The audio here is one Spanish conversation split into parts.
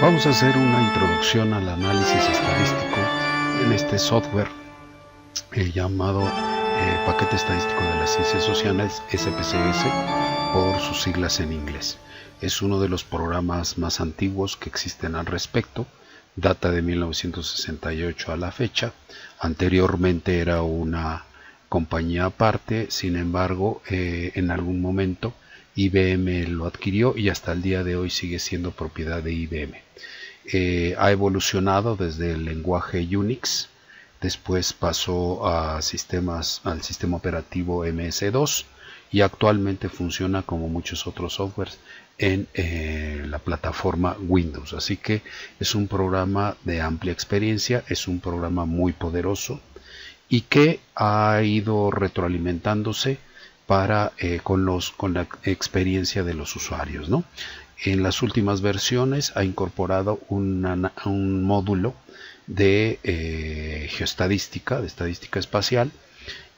Vamos a hacer una introducción al análisis estadístico en este software llamado Paquete Estadístico de las Ciencias Sociales, SPSS, por sus siglas en inglés. Es uno de los programas más antiguos que existen al respecto. Data de 1968 a la fecha. Anteriormente era una compañía aparte, sin embargo, en algún momento IBM lo adquirió y hasta el día de hoy sigue siendo propiedad de IBM. Ha evolucionado desde el lenguaje Unix, después pasó al sistema operativo MS2 y actualmente funciona como muchos otros softwares en la plataforma Windows. Así que es un programa de amplia experiencia, es un programa muy poderoso y que ha ido retroalimentándose con la experiencia de los usuarios, ¿no? En las últimas versiones ha incorporado un módulo de geoestadística, de estadística espacial,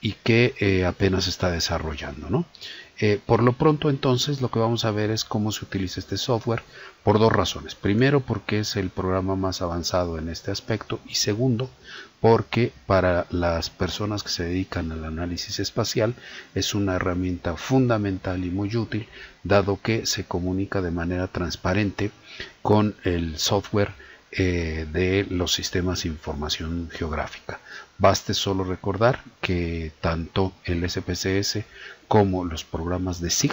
y que apenas está desarrollando, ¿no? Por lo pronto, entonces, lo que vamos a ver es cómo se utiliza este software por dos razones. Primero, porque es el programa más avanzado en este aspecto, y segundo, porque para las personas que se dedican al análisis espacial es una herramienta fundamental y muy útil, dado que se comunica de manera transparente con el software de los sistemas de información geográfica. Baste solo recordar que tanto el SPSS como los programas de SIG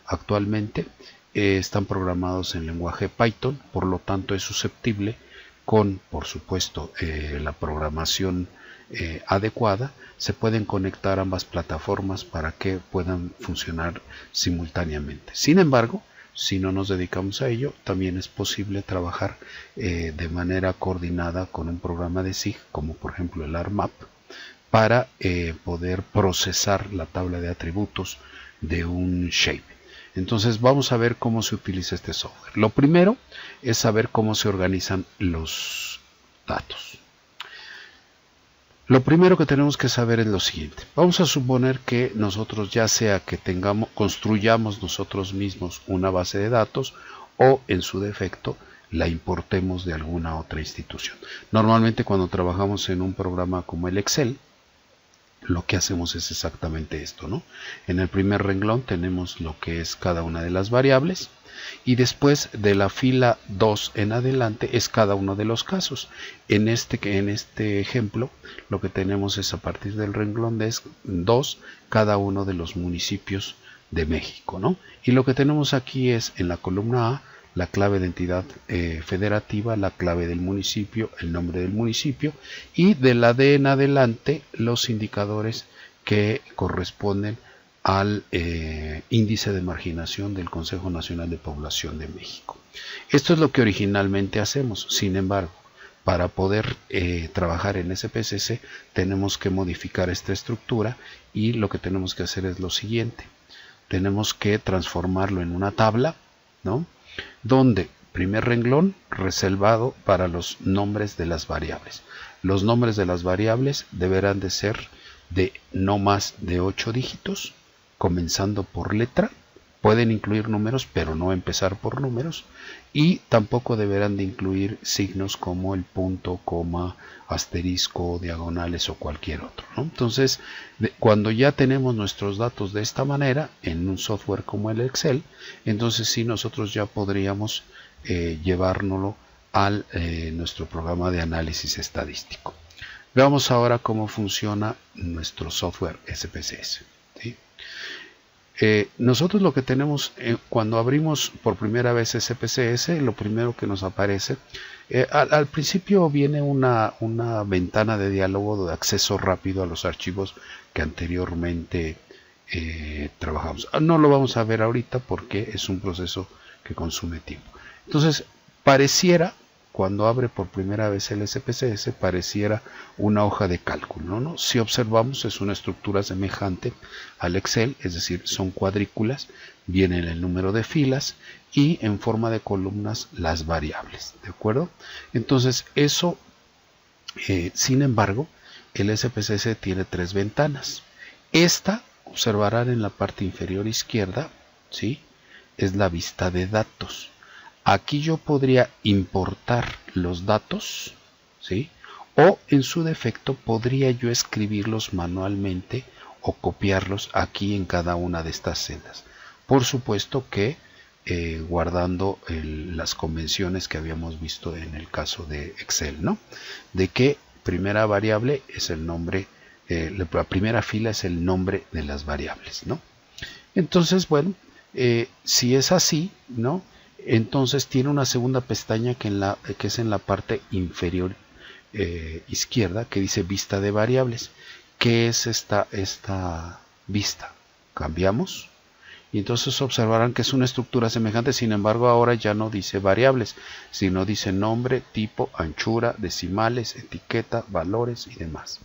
actualmente están programados en lenguaje Python, por lo tanto es susceptible con, por supuesto, la programación adecuada. Se pueden conectar ambas plataformas para que puedan funcionar simultáneamente. Sin embargo, si no nos dedicamos a ello, también es posible trabajar de manera coordinada con un programa de SIG, como por ejemplo el ARMAP, para poder procesar la tabla de atributos de un shape. Entonces vamos a ver cómo se utiliza este software. Lo primero es saber cómo se organizan los datos. Lo primero que tenemos que saber es lo siguiente. Vamos a suponer que nosotros, ya sea que construyamos nosotros mismos una base de datos o en su defecto la importemos de alguna otra institución. Normalmente cuando trabajamos en un programa como el Excel, lo que hacemos es exactamente esto, ¿no? En el primer renglón tenemos lo que es cada una de las variables y después de la fila 2 en adelante es cada uno de los casos. En este ejemplo lo que tenemos es, a partir del renglón 2, cada uno de los municipios de México, ¿no? Y lo que tenemos aquí es, en la columna A, la clave de entidad federativa, la clave del municipio, el nombre del municipio, y de la D en adelante los indicadores que corresponden al índice de marginación del Consejo Nacional de Población de México. Esto es lo que originalmente hacemos. Sin embargo, para poder trabajar en SPSS tenemos que modificar esta estructura, y lo que tenemos que hacer es lo siguiente. Tenemos que transformarlo en una tabla, ¿no?, donde primer renglón reservado para los nombres de las variables. Los nombres de las variables deberán de ser de no más de 8 dígitos, comenzando por letra. Pueden incluir números, pero no empezar por números, y tampoco deberán de incluir signos como el punto, coma, asterisco, diagonales o cualquier otro, ¿no? Entonces, cuando ya tenemos nuestros datos de esta manera en un software como el Excel, entonces sí, nosotros ya podríamos llevárnoslo a nuestro programa de análisis estadístico. Veamos ahora cómo funciona nuestro software SPSS, ¿sí? Nosotros lo que tenemos cuando abrimos por primera vez SPSS, lo primero que nos aparece, al principio viene una ventana de diálogo de acceso rápido a los archivos que anteriormente trabajamos. No lo vamos a ver ahorita porque es un proceso que consume tiempo. Entonces, pareciera, cuando abre por primera vez el SPSS, pareciera una hoja de cálculo, ¿no? Si observamos, es una estructura semejante al Excel, es decir, son cuadrículas, viene el número de filas y en forma de columnas las variables, ¿de acuerdo? Entonces, eso, sin embargo, el SPSS tiene 3 ventanas. Esta, observarán en la parte inferior izquierda, ¿sí?, es la vista de datos. Aquí yo podría importar los datos, ¿sí? O en su defecto podría yo escribirlos manualmente o copiarlos aquí en cada una de estas celdas. Por supuesto que guardando las convenciones que habíamos visto en el caso de Excel, ¿no? De que primera variable es el nombre, la primera fila es el nombre de las variables, ¿no? Entonces, bueno, si es así, ¿no? Entonces tiene una segunda pestaña que es en la parte inferior izquierda, que dice vista de variables. ¿Qué es esta vista? Cambiamos y entonces observarán que es una estructura semejante, sin embargo ahora ya no dice variables, sino dice nombre, tipo, anchura, decimales, etiqueta, valores y demás.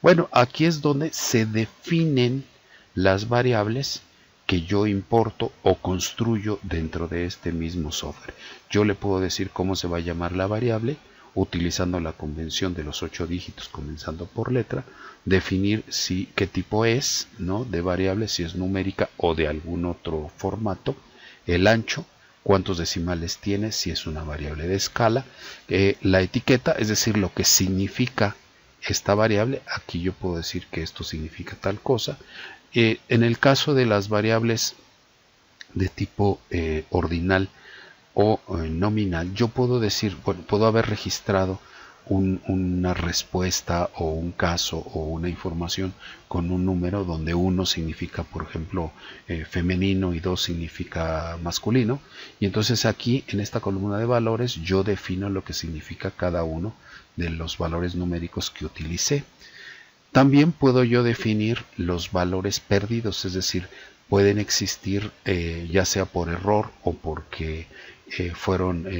Bueno, aquí es donde se definen las variables que yo importo o construyo dentro de este mismo software. Yo le puedo decir cómo se va a llamar la variable, utilizando la convención de los 8 dígitos comenzando por letra, definir qué tipo es, ¿no? De variable, si es numérica o de algún otro formato, el ancho, cuántos decimales tiene, si es una variable de escala, la etiqueta, es decir, lo que significa esta variable. Aquí yo puedo decir que esto significa tal cosa. En el caso de las variables de tipo ordinal o nominal, yo puedo decir, bueno, puedo haber registrado una respuesta o un caso o una información con un número donde 1 significa, por ejemplo, femenino y 2 significa masculino, y entonces aquí en esta columna de valores yo defino lo que significa cada uno de los valores numéricos que utilicé. También puedo yo definir los valores perdidos, es decir, pueden existir ya sea por error o porque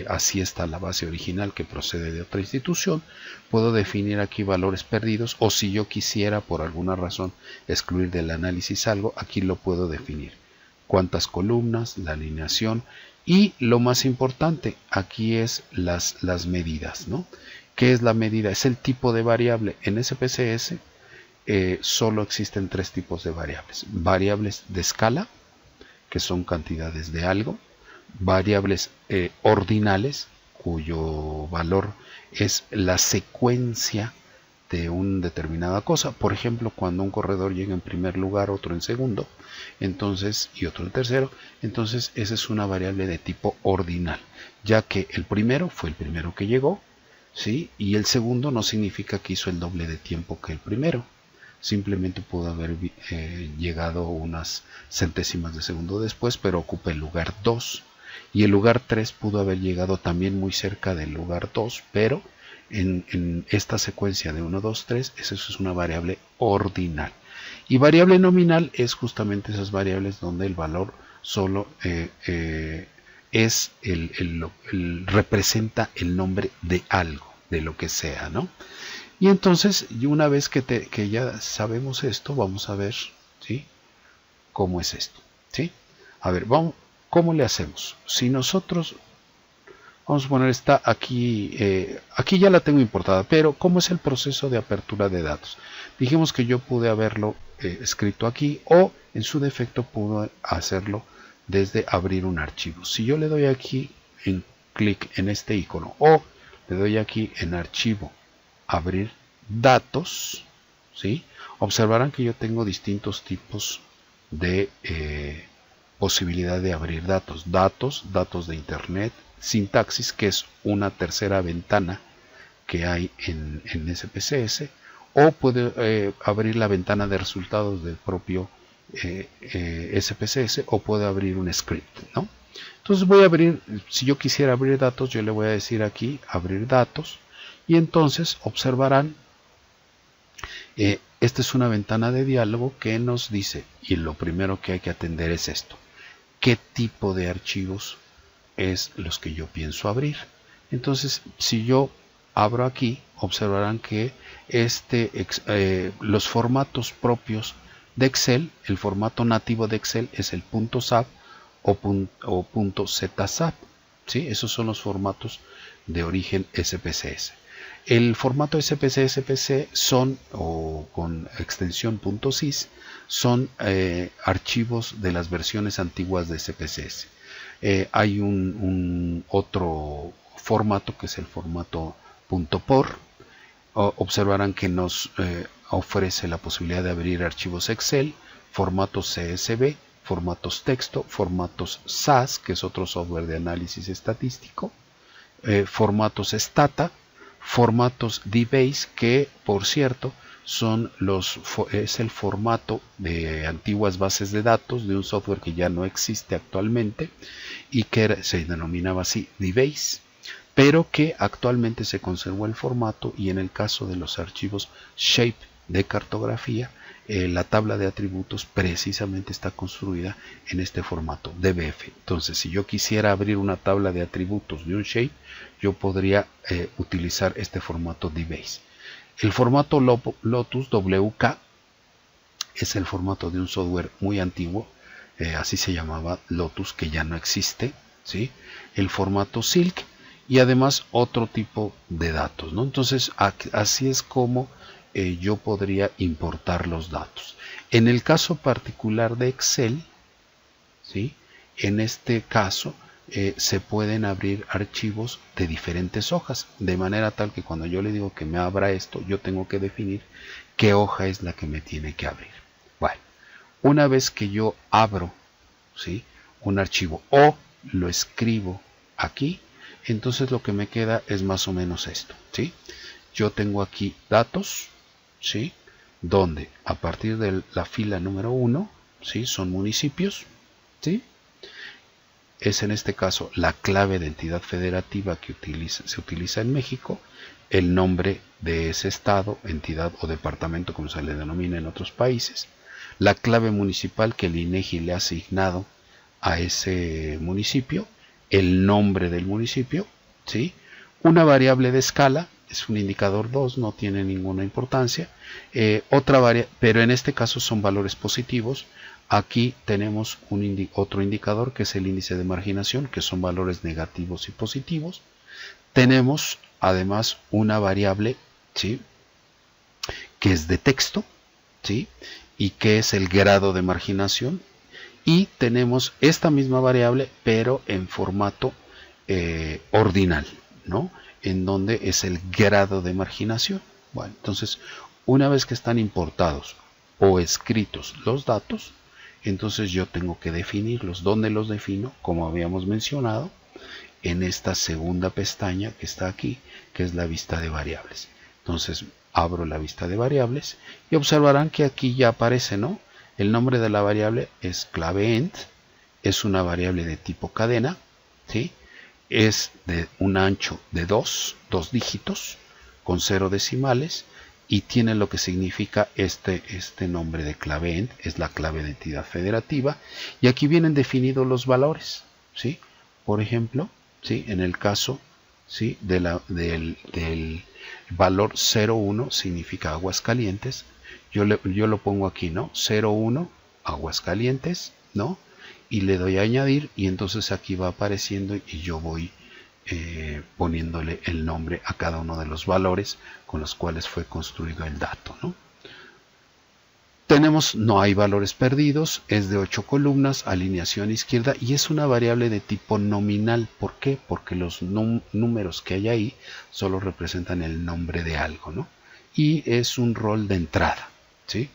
así está la base original que procede de otra institución. Puedo definir aquí valores perdidos, o si yo quisiera por alguna razón excluir del análisis algo, aquí lo puedo definir. Cuántas columnas, la alineación y lo más importante aquí es las medidas, ¿no? ¿Qué es la medida? Es el tipo de variable. En SPSS solo existen 3 tipos de variables. Variables de escala, que son cantidades de algo. Variables ordinales, cuyo valor es la secuencia de una determinada cosa. Por ejemplo, cuando un corredor llega en primer lugar, otro en segundo, entonces, y otro en tercero, entonces esa es una variable de tipo ordinal, ya que el primero fue el primero que llegó, ¿sí? Y el segundo no significa que hizo el doble de tiempo que el primero. Simplemente pudo haber llegado unas centésimas de segundo después, pero ocupa el lugar 2. Y el lugar 3 pudo haber llegado también muy cerca del lugar 2, pero en esta secuencia de 1, 2, 3, eso es una variable ordinal. Y variable nominal es justamente esas variables donde el valor solo representa el nombre de algo, de lo que sea, ¿no? Y entonces, una vez que ya sabemos esto, vamos a ver, ¿sí?, cómo es esto, ¿sí? A ver, ¿cómo le hacemos? Si nosotros, vamos a poner esta aquí, aquí ya la tengo importada, pero ¿cómo es el proceso de apertura de datos? Dijimos que yo pude haberlo escrito aquí, o en su defecto pude hacerlo desde abrir un archivo. Si yo le doy aquí en clic en este icono, o le doy aquí en archivo, abrir datos, ¿sí?, observarán que yo tengo distintos tipos de posibilidad de abrir datos. Datos de internet, sintaxis, que es una tercera ventana que hay en SPSS, o puede abrir la ventana de resultados del propio SPSS, o puede abrir un script, ¿no? Entonces voy a abrir, si yo quisiera abrir datos, yo le voy a decir aquí abrir datos, y entonces observarán, esta es una ventana de diálogo que nos dice, y lo primero que hay que atender es esto: ¿qué tipo de archivos es los que yo pienso abrir? Entonces, si yo abro aquí, observarán que los formatos propios de Excel, el formato nativo de Excel es el .sap o .zsap, ¿sí? Esos son los formatos de origen SPSS. El formato SPSS son, o con extensión .sys, son archivos de las versiones antiguas de SPSS. Hay un otro formato que es el formato .por. Observarán que nos ofrece la posibilidad de abrir archivos Excel, formatos CSV, formatos texto, formatos SAS, que es otro software de análisis estadístico, formatos Stata, formatos DBase, que por cierto es el formato de antiguas bases de datos de un software que ya no existe actualmente y que se denominaba así DBase, pero que actualmente se conservó el formato, y en el caso de los archivos Shape de cartografía, la tabla de atributos precisamente está construida en este formato DBF. Entonces, si yo quisiera abrir una tabla de atributos de un Shape, yo podría utilizar este formato DBase. El formato Lotus WK es el formato de un software muy antiguo, así se llamaba Lotus, que ya no existe, ¿sí? El formato Silk, y además otro tipo de datos, ¿no? Entonces, así es como yo podría importar los datos. En el caso particular de Excel, ¿sí? En este caso se pueden abrir archivos de diferentes hojas, de manera tal que cuando yo le digo que me abra esto, yo tengo que definir qué hoja es la que me tiene que abrir. Bueno, una vez que yo abro, ¿sí?, un archivo o lo escribo aquí, entonces lo que me queda es más o menos esto, ¿sí? Yo tengo aquí datos, ¿sí?, donde a partir de la fila número 1, ¿sí?, son municipios, ¿sí? Es en este caso la clave de entidad federativa que se utiliza en México, el nombre de ese estado, entidad o departamento, como se le denomina en otros países, la clave municipal que el INEGI le ha asignado a esse municipio, el nombre del municipio, ¿sí?, una variable de escala, es un indicador 2, no tiene ninguna importancia, pero en este caso son valores positivos. Aquí tenemos otro indicador que es el índice de marginación, que son valores negativos y positivos. Tenemos además una variable, ¿sí?, que es de texto, ¿sí?, y que es el grado de marginación. Y tenemos esta misma variable, pero en formato ordinal, ¿no?, en donde es el grado de marginación. Bueno, entonces, una vez que están importados o escritos los datos, entonces yo tengo que definirlos. ¿Dónde los defino? Como habíamos mencionado, en esta segunda pestaña que está aquí, que es la vista de variables. Entonces abro la vista de variables y observarán que aquí ya aparece, ¿no?, el nombre de la variable es clave ent, es una variable de tipo cadena, ¿sí?, es de un ancho de 2 dígitos con 0 decimales, y tiene lo que significa este nombre de clave ent, es la clave de entidad federativa, y aquí vienen definidos los valores, ¿sí? Por ejemplo, ¿sí?, en el caso, ¿sí?, del valor 01 significa Aguascalientes, yo lo pongo aquí, ¿no?, 01 Aguascalientes, ¿no?, y le doy a añadir, y entonces aquí va apareciendo y yo voy poniéndole el nombre a cada uno de los valores con los cuales fue construido el dato, ¿no? Tenemos no hay valores perdidos, es de 8 columnas, alineación izquierda, y es una variable de tipo nominal. ¿Por qué? Porque los números que hay ahí solo representan el nombre de algo, ¿no? Y es un rol de entrada, ¿sí?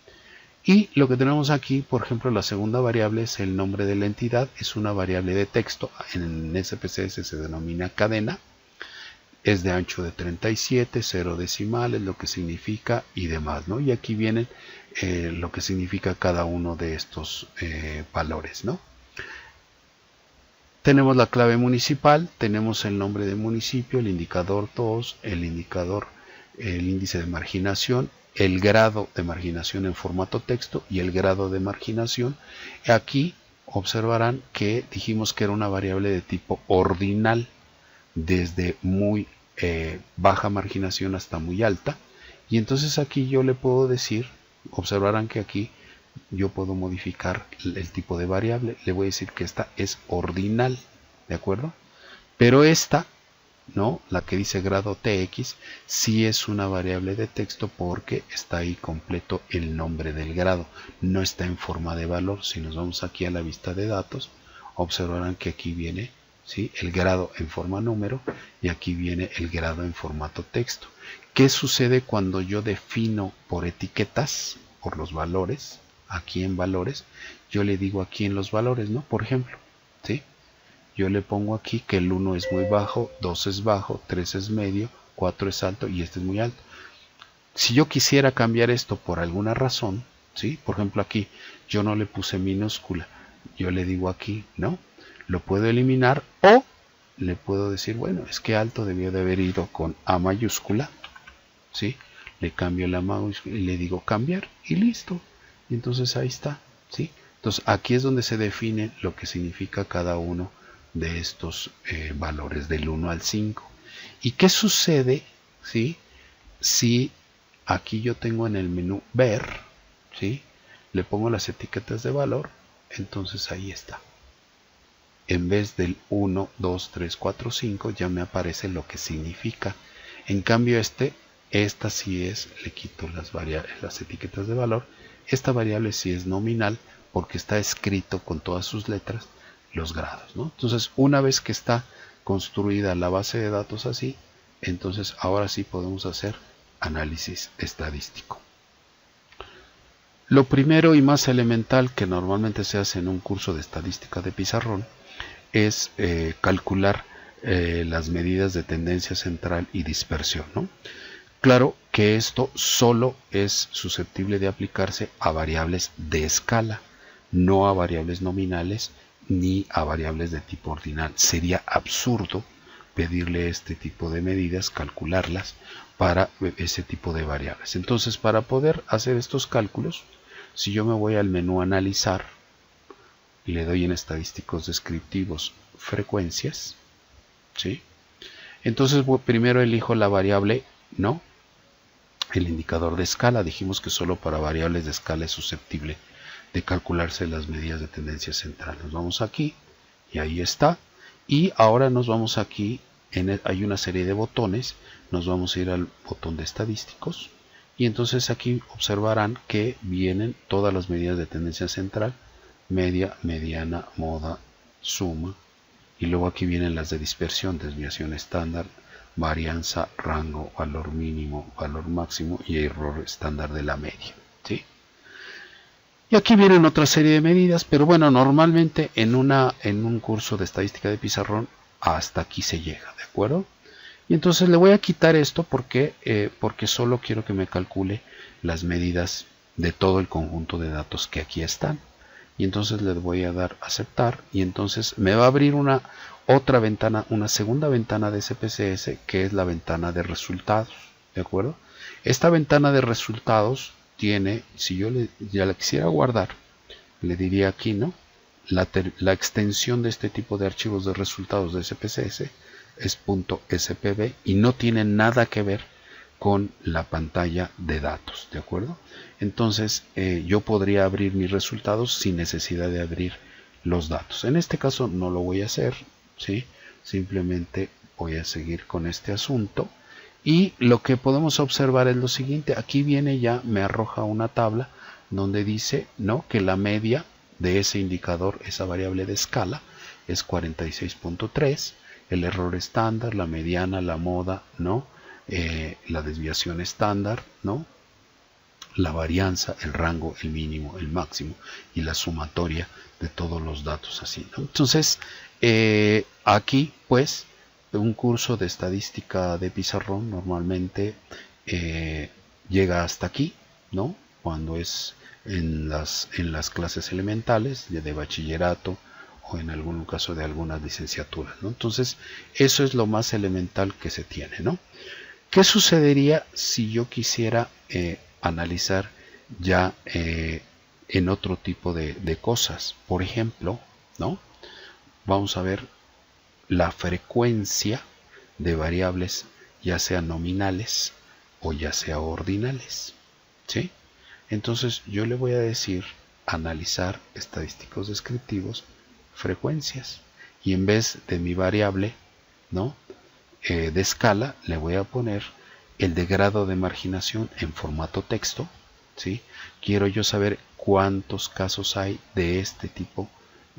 Y lo que tenemos aquí, por ejemplo, la segunda variable es el nombre de la entidad, es una variable de texto, en SPSS se denomina cadena, es de ancho de 37, 0 decimales, lo que significa y demás, ¿no? Y aquí vienen lo que significa cada uno de estos valores, ¿no? Tenemos la clave municipal, tenemos el nombre del municipio, el indicador 2, el índice de marginación, el grado de marginación en formato texto y el grado de marginación. Aquí observarán que dijimos que era una variable de tipo ordinal, desde muy baja marginación hasta muy alta, y entonces aquí yo le puedo decir, observarán que aquí yo puedo modificar el tipo de variable, le voy a decir que esta es ordinal, ¿de acuerdo? Pero esta, ¿no?, la que dice grado TX, sí es una variable de texto porque está ahí completo el nombre del grado, no está en forma de valor. Si nos vamos aquí a la vista de datos, observarán que aquí viene, ¿sí?, el grado en forma número y aquí viene el grado en formato texto. ¿Qué sucede cuando yo defino por etiquetas, por los valores? Aquí en valores, yo le digo aquí en los valores, ¿no? Por ejemplo, ¿sí?, yo le pongo aquí que el 1 es muy bajo, 2 es bajo, 3 es medio, 4 es alto y este es muy alto. Si yo quisiera cambiar esto por alguna razón, ¿sí?, por ejemplo aquí yo no le puse minúscula, yo le digo aquí, ¿no?, lo puedo eliminar o le puedo decir, bueno, es que alto debió de haber ido con A mayúscula, ¿sí?, le cambio la mayúscula y le digo cambiar y listo. Y entonces ahí está, ¿sí? Entonces aquí es donde se define lo que significa cada uno de estos valores del 1 al 5. ¿Y qué sucede, ¿sí?, si aquí yo tengo en el menú ver, ¿sí?, le pongo las etiquetas de valor? Entonces ahí está. En vez del 1, 2, 3, 4, 5 ya me aparece lo que significa. En cambio esta sí es, le quito las variables, las etiquetas de valor. Esta variable sí es nominal porque está escrito con todas sus letras los grados, ¿no? Entonces, una vez que está construida la base de datos así, entonces ahora sí podemos hacer análisis estadístico. Lo primero y más elemental que normalmente se hace en un curso de estadística de pizarrón es calcular las medidas de tendencia central y dispersión, ¿no? Claro que esto solo es susceptible de aplicarse a variables de escala, no a variables nominales ni a variables de tipo ordinal. Sería absurdo pedirle este tipo de medidas, calcularlas para ese tipo de variables. Entonces, para poder hacer estos cálculos, si yo me voy al menú analizar y le doy en estadísticos descriptivos frecuencias, ¿sí?, entonces primero elijo la variable, ¿no?, el indicador de escala. Dijimos que solo para variables de escala es susceptible de calcularse las medidas de tendencia central. Nos vamos aquí y ahí está. Y ahora nos vamos aquí, hay una serie de botones, nos vamos a ir al botón de estadísticos y entonces aquí observarán que vienen todas las medidas de tendencia central, media, mediana, moda, suma, y luego aquí vienen las de dispersión, desviación estándar, varianza, rango, valor mínimo, valor máximo y error estándar de la media, ¿sí? Y aquí vienen otra serie de medidas, pero bueno, normalmente en un curso de estadística de pizarrón hasta aquí se llega, ¿de acuerdo? Y entonces le voy a quitar esto porque solo quiero que me calcule las medidas de todo el conjunto de datos que aquí están. Y entonces le voy a dar aceptar y entonces me va a abrir otra ventana, una segunda ventana de SPSS, que es la ventana de resultados, ¿de acuerdo? Esta ventana de resultados tiene, si yo ya la quisiera guardar, le diría aquí, ¿no?, la extensión de este tipo de archivos de resultados de SPSS es .spb y no tiene nada que ver con la pantalla de datos, ¿de acuerdo? Entonces yo podría abrir mis resultados sin necesidad de abrir los datos. En este caso no lo voy a hacer, ¿sí? Simplemente voy a seguir con este asunto y lo que podemos observar es lo siguiente. Aquí viene ya, me arroja una tabla donde dice, ¿no?, que la media de ese indicador, esa variable de escala, es 46.3, el error estándar, la mediana, la moda, ¿no?, la desviación estándar, ¿no?, la varianza, el rango, el mínimo, el máximo y la sumatoria de todos los datos así, ¿no? Entonces, aquí pues un curso de estadística de pizarrón normalmente llega hasta aquí, ¿no?, cuando es en las clases elementales de bachillerato o en algún caso de algunas licenciaturas, ¿no? Entonces, eso es lo más elemental que se tiene, ¿no? ¿Qué sucedería si yo quisiera analizar ya en otro tipo de cosas? Por ejemplo, ¿no?, vamos a ver la frecuencia de variables, ya sean nominales o ya sea ordinales, ¿sí? Entonces yo le voy a decir analizar estadísticos descriptivos frecuencias y en vez de mi variable, ¿no?, de escala, le voy a poner el de grado de marginación en formato texto, ¿sí? Quiero yo saber cuántos casos hay de este tipo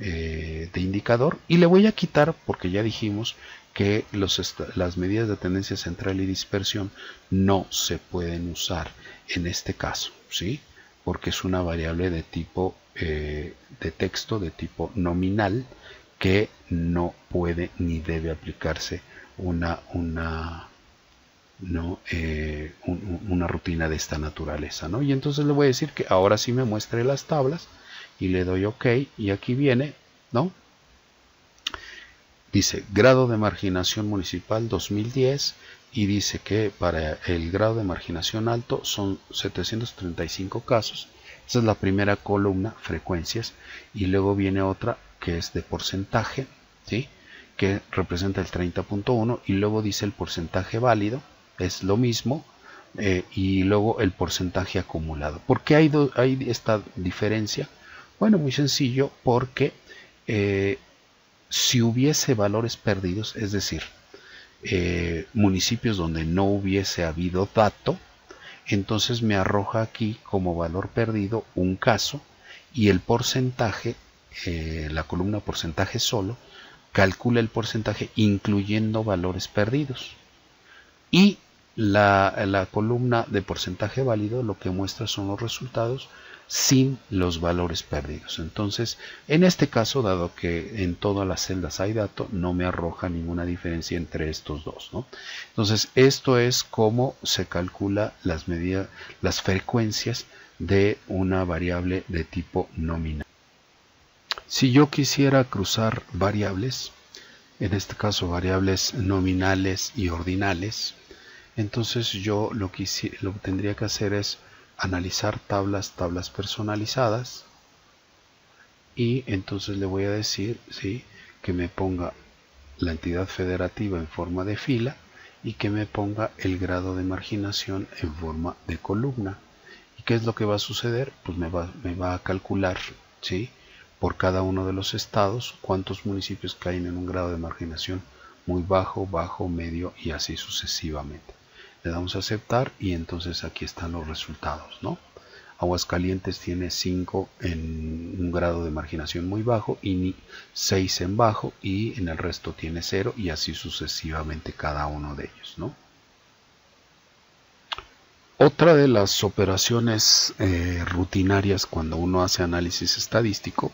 de indicador, y le voy a quitar, porque ya dijimos que las medidas de tendencia central y dispersión no se pueden usar en este caso, ¿sí? Porque es una variable de tipo de texto, de tipo nominal, que no puede ni debe aplicarse una rutina de esta naturaleza, ¿no? Y entonces le voy a decir que ahora sí me muestre las tablas, y le doy OK, y aquí viene, ¿no? Dice grado de marginación municipal 2010, y dice que para el grado de marginación alto son 735 casos. Esa es la primera columna, frecuencias, y luego viene otra que es de porcentaje, ¿sí? Que representa el 30.1, y luego dice el porcentaje válido, es lo mismo, y luego el porcentaje acumulado. ¿Por qué hay esta diferencia? Bueno, muy sencillo, porque si hubiese valores perdidos, es decir, municipios donde no hubiese habido dato, entonces me arroja aquí como valor perdido un caso, y el porcentaje, la columna porcentaje solo, calcula el porcentaje incluyendo valores perdidos, y la columna de porcentaje válido lo que muestra son los resultados sin los valores perdidos. Entonces, en este caso, dado que en todas las celdas hay dato, no me arroja ninguna diferencia entre estos dos, ¿no? Entonces, esto es cómo se calcula las medidas, las frecuencias de una variable de tipo nominal. Si yo quisiera cruzar variables, en este caso variables nominales y ordinales, entonces yo lo que tendría que hacer es analizar tablas personalizadas, y entonces le voy a decir, ¿sí?, que me ponga la entidad federativa en forma de fila, y que me ponga el grado de marginación en forma de columna. ¿Y qué es lo que va a suceder? Pues me va a calcular, ¿sí?, por cada uno de los estados cuántos municipios caen en un grado de marginación muy bajo, bajo, medio, y así sucesivamente. Le damos a aceptar, y entonces aquí están los resultados, ¿no? Aguascalientes tiene 5 en un grado de marginación muy bajo, y 6 en bajo, y en el resto tiene 0, y así sucesivamente cada uno de ellos, ¿no? Otra de las operaciones rutinarias cuando uno hace análisis estadístico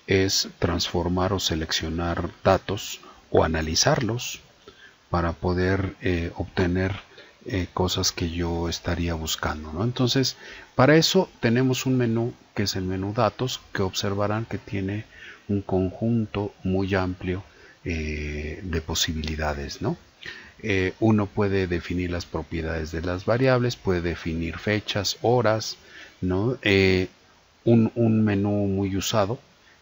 es transformar o seleccionar datos o analizarlos para poder obtener cosas que yo estaría buscando, ¿no? Entonces, para eso tenemos un menú que es el menú datos, que observarán que tiene un conjunto muy amplio de posibilidades, ¿no? Uno puede definir las propiedades de las variables, puede definir fechas, horas, ¿no? Un menú muy usado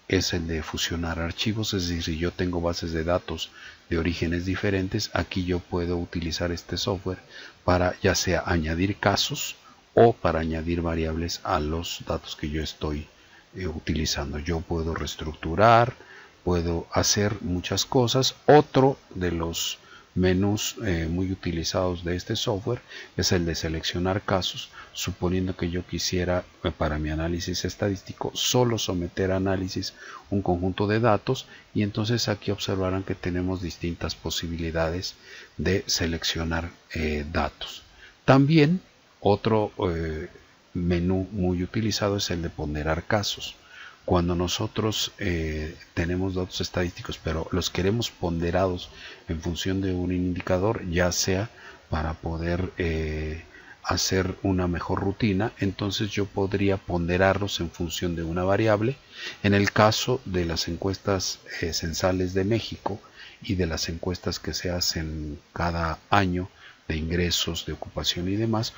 es el de fusionar archivos, es decir, si yo tengo bases de datos de orígenes diferentes, aquí yo puedo utilizar este software para ya sea añadir casos o para añadir variables a los datos que yo estoy utilizando. Yo puedo reestructurar, puedo hacer muchas cosas. Otro de los menús muy utilizados de este software es el de seleccionar casos, suponiendo que yo quisiera para mi análisis estadístico solo someter a análisis un conjunto de datos, y entonces aquí observarán que tenemos distintas posibilidades de seleccionar datos. También otro menú muy utilizado es el de ponderar casos. Cuando nosotros tenemos datos estadísticos pero los queremos ponderados en función de un indicador, ya sea para poder hacer una mejor rutina, entonces yo podría ponderarlos en función de una variable. En el caso de las encuestas censales de México y de las encuestas que se hacen cada año de ingresos, de ocupación y demás,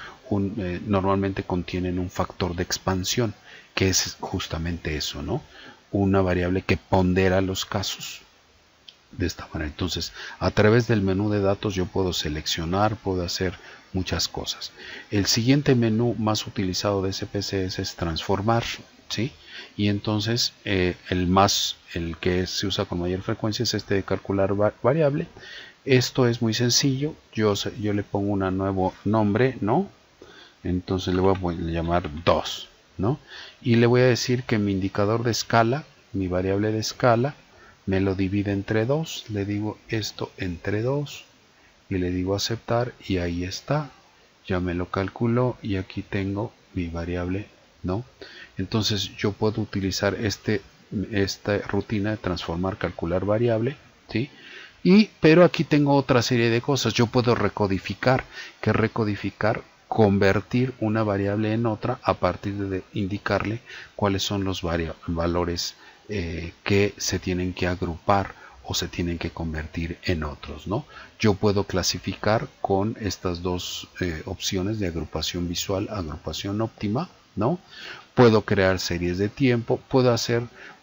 normalmente contienen un factor de expansión, que es justamente eso, ¿no? Una variable que pondera los casos de esta manera. Entonces, a través del menú de datos yo puedo seleccionar, puedo hacer muchas cosas. El siguiente menú más utilizado de SPSS es transformar, ¿sí? Y entonces el que se usa con mayor frecuencia es este de calcular variable. Esto es muy sencillo. Yo le pongo un nuevo nombre, ¿no? Entonces le voy a llamar 2, ¿no? Y le voy a decir que mi indicador de escala mi variable de escala, me lo divide entre 2, le digo esto entre 2 y le digo aceptar y ahí está, ya me lo calculó y aquí tengo mi variable, ¿no? Entonces yo puedo utilizar esta rutina de transformar, calcular variable, ¿sí? Pero aquí tengo otra serie de cosas. Yo puedo recodificar. ¿Qué recodificar? Convertir una variable en otra a partir de indicarle cuáles son los valores que se tienen que agrupar o se tienen que convertir en otros, ¿no? Yo puedo clasificar con estas dos opciones de agrupación visual, agrupación óptima, ¿no? Puedo crear series de tiempo, puedo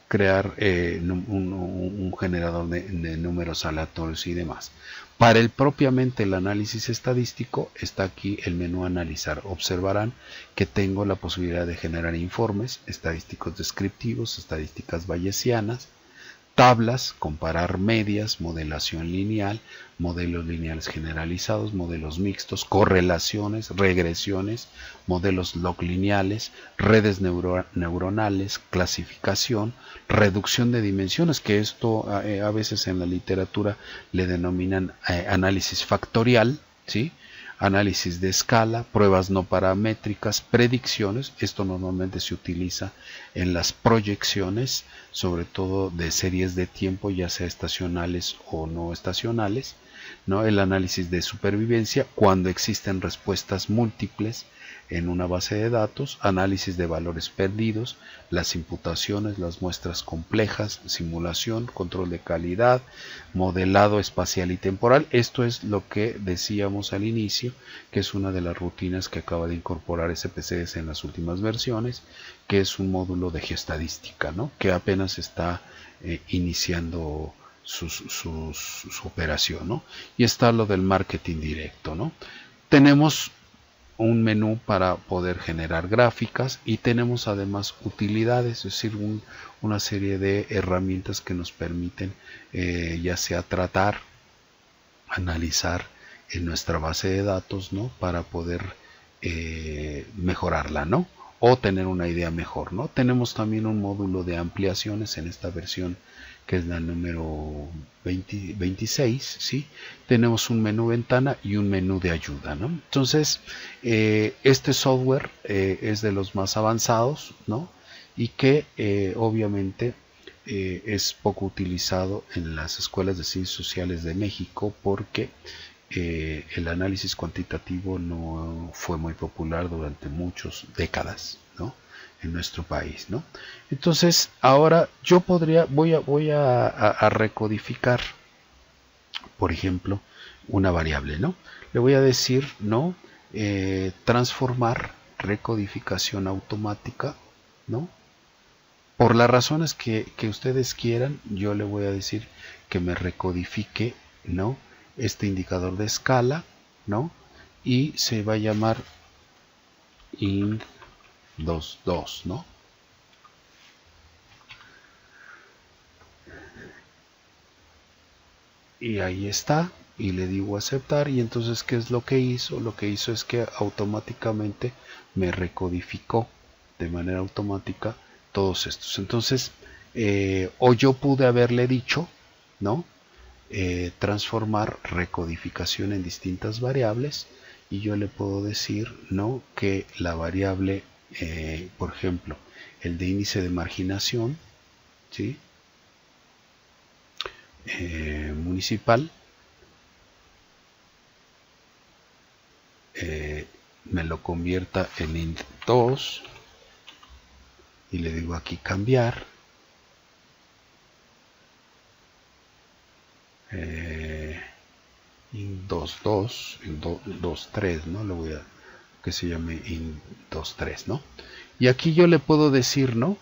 crear un generador de números aleatorios y demás. Para propiamente el análisis estadístico está aquí el menú analizar. Observarán que tengo la posibilidad de generar informes estadísticos descriptivos, estadísticas bayesianas, tablas, comparar medias, modelación lineal, modelos lineales generalizados, modelos mixtos, correlaciones, regresiones, modelos log lineales, redes neuronales, clasificación, reducción de dimensiones, que esto a veces en la literatura le denominan análisis factorial, ¿sí? Análisis de escala, pruebas no paramétricas, predicciones. Esto normalmente se utiliza en las proyecciones, sobre todo de series de tiempo, ya sea estacionales o no estacionales, ¿no? El análisis de supervivencia, cuando existen respuestas múltiples en una base de datos, análisis de valores perdidos, las imputaciones, las muestras complejas, simulación, control de calidad, modelado espacial y temporal. Esto es lo que decíamos al inicio, que es una de las rutinas que acaba de incorporar SPSS en las últimas versiones, que es un módulo de geoestadística, ¿no? Que apenas está iniciando su operación, ¿no? Y está lo del marketing directo, ¿no? Tenemos un menú para poder generar gráficas y tenemos además utilidades, es decir, una serie de herramientas que nos permiten ya sea tratar, analizar en nuestra base de datos, ¿no? Para poder mejorarla, ¿no? O tener una idea mejor, ¿no? Tenemos también un módulo de ampliaciones en esta versión que es la número 26, ¿sí? Tenemos un menú ventana y un menú de ayuda, ¿no? Entonces, este software es de los más avanzados, ¿no? Y que obviamente es poco utilizado en las escuelas de ciencias sociales de México porque el análisis cuantitativo no fue muy popular durante muchas décadas, ¿no? En nuestro país, ¿no? Entonces ahora yo voy a recodificar, por ejemplo, una variable, ¿no? Le voy a decir, ¿no? Transformar, recodificación automática, ¿no? Por las razones que ustedes quieran, yo le voy a decir que me recodifique, ¿no? Este indicador de escala, ¿no? Y se va a llamar int22, ¿no? Y ahí está, y le digo aceptar, y entonces ¿qué es lo que hizo? Lo que hizo es que automáticamente me recodificó de manera automática todos estos. Entonces, o yo pude haberle dicho, ¿no? Transformar recodificación en distintas variables, y yo le puedo decir, ¿no? Que la variable, por ejemplo, el de índice de marginación, ¿sí? Municipal, me lo convierta en int2 y le digo aquí cambiar, int22, int23, ¿no? Le voy a que se llame int23, ¿no? Y aquí yo le puedo decir, ¿no?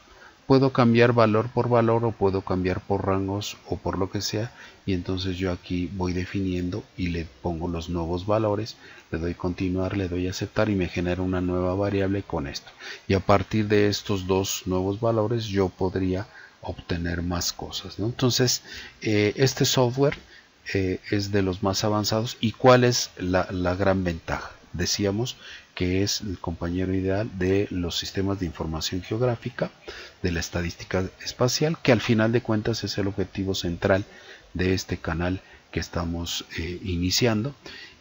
Puedo cambiar valor por valor, o puedo cambiar por rangos, o por lo que sea, y entonces yo aquí voy definiendo y le pongo los nuevos valores, le doy continuar, le doy aceptar y me genera una nueva variable con esto. Y a partir de estos dos nuevos valores yo podría obtener más cosas, ¿no? Entonces, este software es de los más avanzados. ¿Y cuál es la gran ventaja? decíamos que es el compañero ideal de los sistemas de información geográfica, de la estadística espacial, que al final de cuentas es el objetivo central de este canal que estamos iniciando,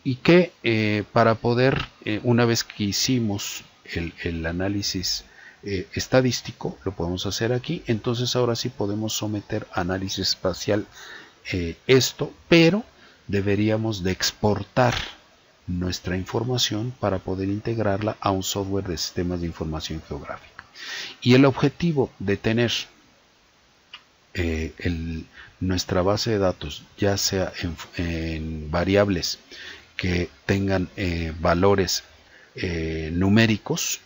y que para poder, una vez que hicimos el análisis estadístico, lo podemos hacer aquí. Entonces ahora sí podemos someter análisis espacial esto, pero deberíamos de exportar nuestra información para poder integrarla a un software de sistemas de información geográfica. Y el objetivo de tener nuestra base de datos, ya sea en variables que tengan valores numéricos,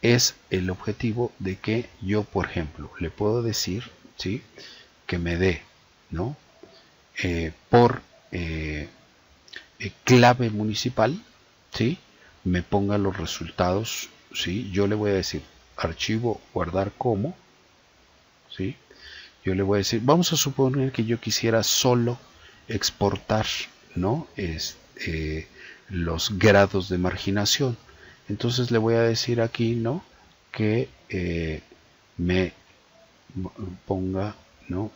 es el objetivo de que yo, por ejemplo, le puedo decir, ¿sí?, que me dé, ¿no?, por clave municipal, ¿sí?, me ponga los resultados, ¿sí? Yo le voy a decir archivo guardar como, ¿sí? Yo le voy a decir, vamos a suponer que yo quisiera solo exportar, ¿no?, los grados de marginación. Entonces le voy a decir aquí, ¿no?, que me ponga, ¿no?,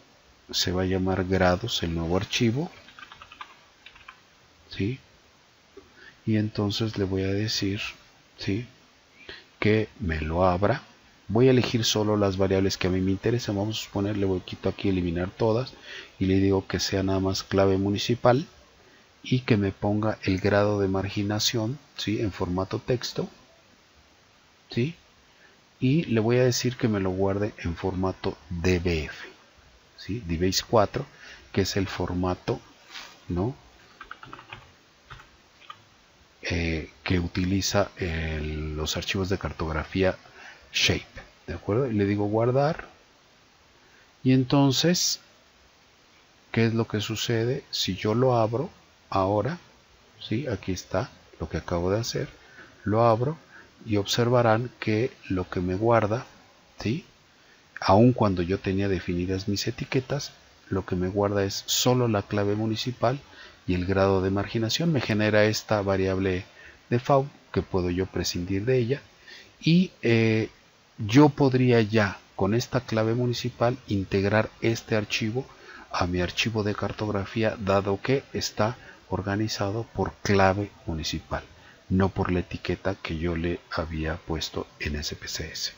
se va a llamar grados el nuevo archivo, ¿sí? Y entonces le voy a decir, ¿sí?, que me lo abra. Voy a elegir solo las variables que a mí me interesan. Vamos a suponer, le voy a quitar aquí eliminar todas y le digo que sea nada más clave municipal y que me ponga el grado de marginación, ¿sí?, en formato texto, ¿sí? Y le voy a decir que me lo guarde en formato DBF, ¿sí?, DBase 4, que es el formato, ¿no?, que utiliza los archivos de cartografía Shape, ¿de acuerdo? Y le digo guardar. Y entonces, ¿qué es lo que sucede? Si yo lo abro ahora, ¿sí?, aquí está lo que acabo de hacer, lo abro y observarán que lo que me guarda, ¿sí?, aun cuando yo tenía definidas mis etiquetas, lo que me guarda es solo la clave municipal y el grado de marginación. Me genera esta variable default que puedo yo prescindir de ella, y yo podría ya con esta clave municipal integrar este archivo a mi archivo de cartografía, dado que está organizado por clave municipal, no por la etiqueta que yo le había puesto en SPSS.